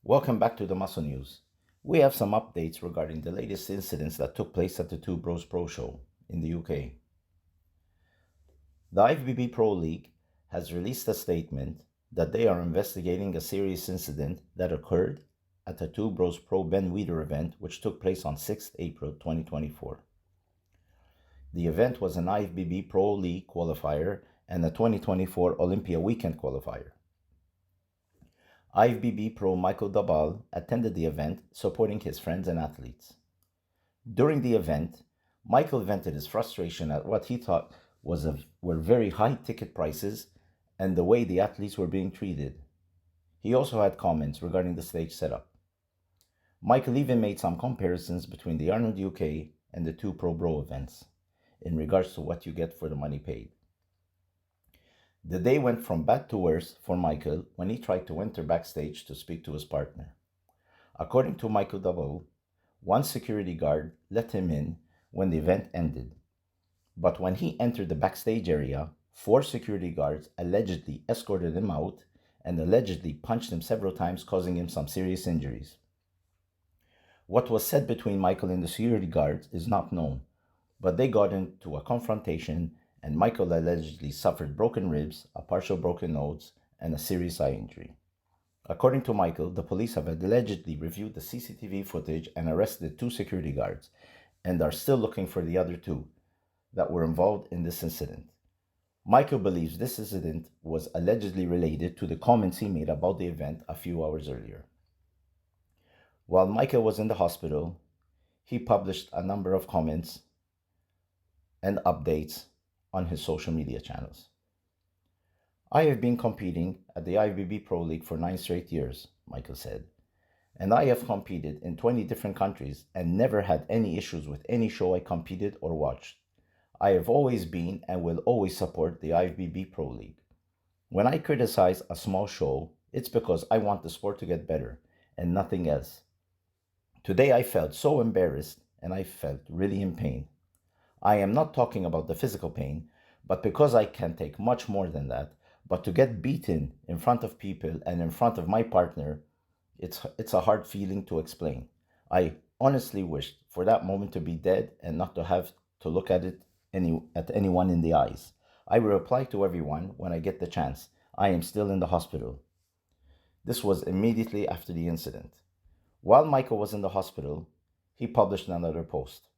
Welcome back to the Muscle News. We have some updates regarding the latest incidents that took place at the Two Bros Pro Show in the UK. The IFBB Pro League has released a statement that they are investigating a serious incident that occurred at the Two Bros Pro Ben Weider event, which took place on 6th April 2024. The event was an IFBB Pro League qualifier and a 2024 Olympia weekend qualifier. IFBB Pro Michael Daboul attended the event, supporting his friends and athletes. During the event, Michael vented his frustration at what he thought were very high ticket prices and the way the athletes were being treated. He also had comments regarding the stage setup. Michael even made some comparisons between the Arnold UK and the two Pro Bro events in regards to what you get for the money paid. The day went from bad to worse for Michael when he tried to enter backstage to speak to his partner. According to Michael Daboul, one security guard let him in when the event ended. But when he entered the backstage area, 4 security guards allegedly escorted him out and allegedly punched him several times, causing him some serious injuries. What was said between Michael and the security guards is not known, but they got into a confrontation and Michael allegedly suffered broken ribs, a partial broken nose, and a serious eye injury. According to Michael, the police have allegedly reviewed the CCTV footage and arrested 2 security guards, and are still looking for the other 2 that were involved in this incident. Michael believes this incident was allegedly related to the comments he made about the event a few hours earlier. While Michael was in the hospital, he published a number of comments and updates on his social media channels. I have been competing at the IFBB Pro League for 9 straight years, Michael said, and I have competed in 20 different countries and never had any issues with any show I competed or watched. I have always been and will always support the IFBB Pro League. When I criticize a small show, it's because I want the sport to get better and nothing else. Today I felt so embarrassed and I felt really in pain. I am not talking about the physical pain, but because I can take much more than that, but to get beaten in front of people and in front of my partner, it's a hard feeling to explain. I honestly wished for that moment to be dead and not to have to look at anyone in the eyes. I will reply to everyone when I get the chance. I am still in the hospital. This was immediately after the incident. While Michael was in the hospital, he published another post.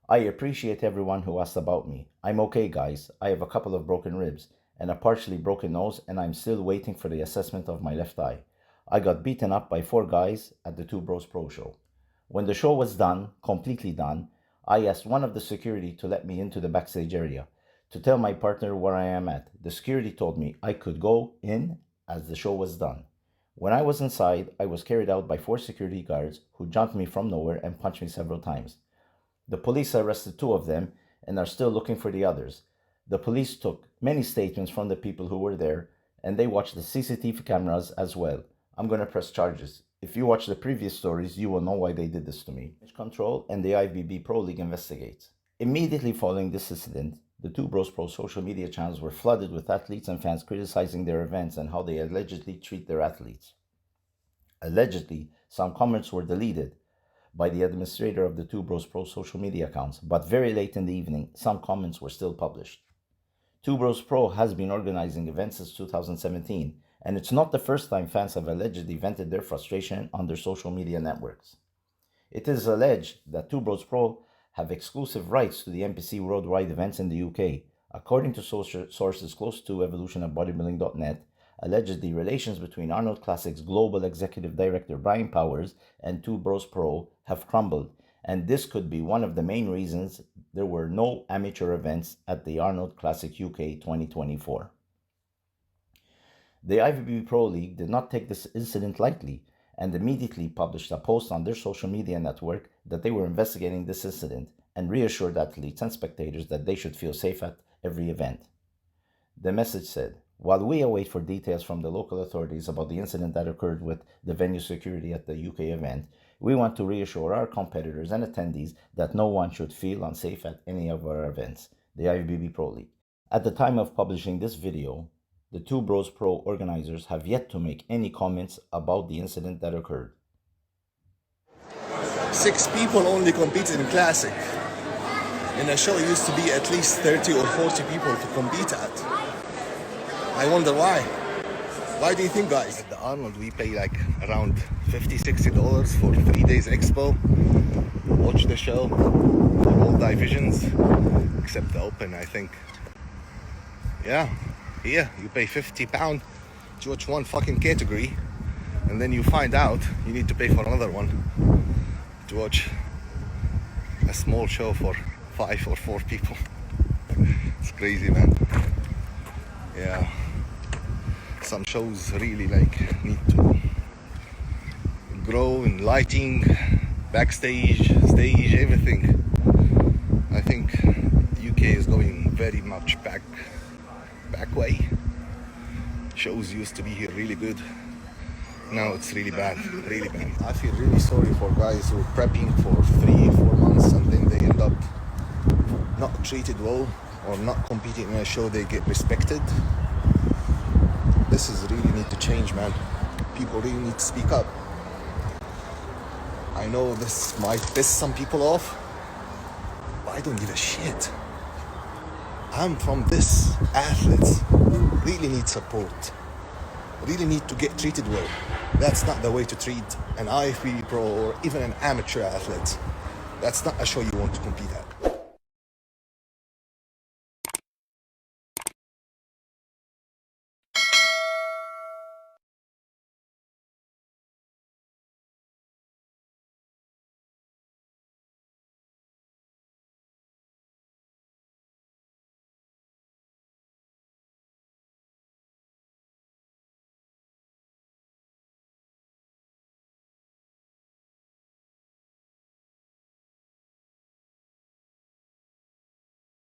I appreciate everyone who asked about me. I'm okay, guys. I have a couple of broken ribs and a partially broken nose, and I'm still waiting for the assessment of my left eye. I got beaten up by 4 guys at the Two Bros Pro Show. When the show was done, completely done, I asked one of the security to let me into the backstage area to tell my partner where I am at. The security told me I could go in as the show was done. When I was inside, I was carried out by 4 security guards who jumped me from nowhere and punched me several times. The police arrested 2 of them and are still looking for the others. The police took many statements from the people who were there, and they watched the CCTV cameras as well. I'm going to press charges. If you watch the previous stories, you will know why they did this to me. Control and the IFBB Pro League investigates. Immediately following this incident, the Two Bros Pro social media channels were flooded with athletes and fans criticizing their events and how they allegedly treat their athletes. Allegedly, some comments were deleted by the administrator of the Two Bros Pro social media accounts, but very late in the evening, some comments were still published. Two Bros Pro has been organizing events since 2017, and it's not the first time fans have allegedly vented their frustration on their social media networks. It is alleged that Two Bros Pro have exclusive rights to the NPC worldwide events in the UK. According to sources close to evolutionofbodybuilding.net, allegedly relations between Arnold Classic's global executive director Brian Powers and Two Bros Pro have crumbled, and this could be one of the main reasons there were no amateur events at the Arnold Classic UK 2024. The IFBB Pro League did not take this incident lightly and immediately published a post on their social media network that they were investigating this incident and reassured athletes and spectators that they should feel safe at every event. The message said, "While we await for details from the local authorities about the incident that occurred with the venue security at the UK event, we want to reassure our competitors and attendees that no one should feel unsafe at any of our events, the IFBB Pro League." At the time of publishing this video, The Two Bros Pro organizers have yet to make any comments about the incident that occurred. 6 people only competed in Classic. In a show, it used to be at least 30 or 40 people to compete at. I wonder why. Why do you think, guys? At the Arnold, we pay like around $50, $60 for 3 days expo. Watch the show for all divisions, except the Open, I think. Yeah, here you pay £50 to watch one fucking category, and then you find out you need to pay for another one to watch a small show for 5 or 4 people. It's crazy, man. Yeah, some shows really like need to grow in lighting, backstage, stage, everything. I think the UK is going very much back way. Shows used to be here really good. Now it's really bad, really bad. I feel really sorry for guys who are prepping for 3-4 months and then they end up not treated well or not competing in a show they get respected. This is really need to change, man. People really need to speak up. I know this might piss some people off, but I don't give a shit. I'm from this. Athletes really need support. Really need to get treated well. That's not the way to treat an IFBB Pro or even an amateur athlete. That's not a show you want to compete at.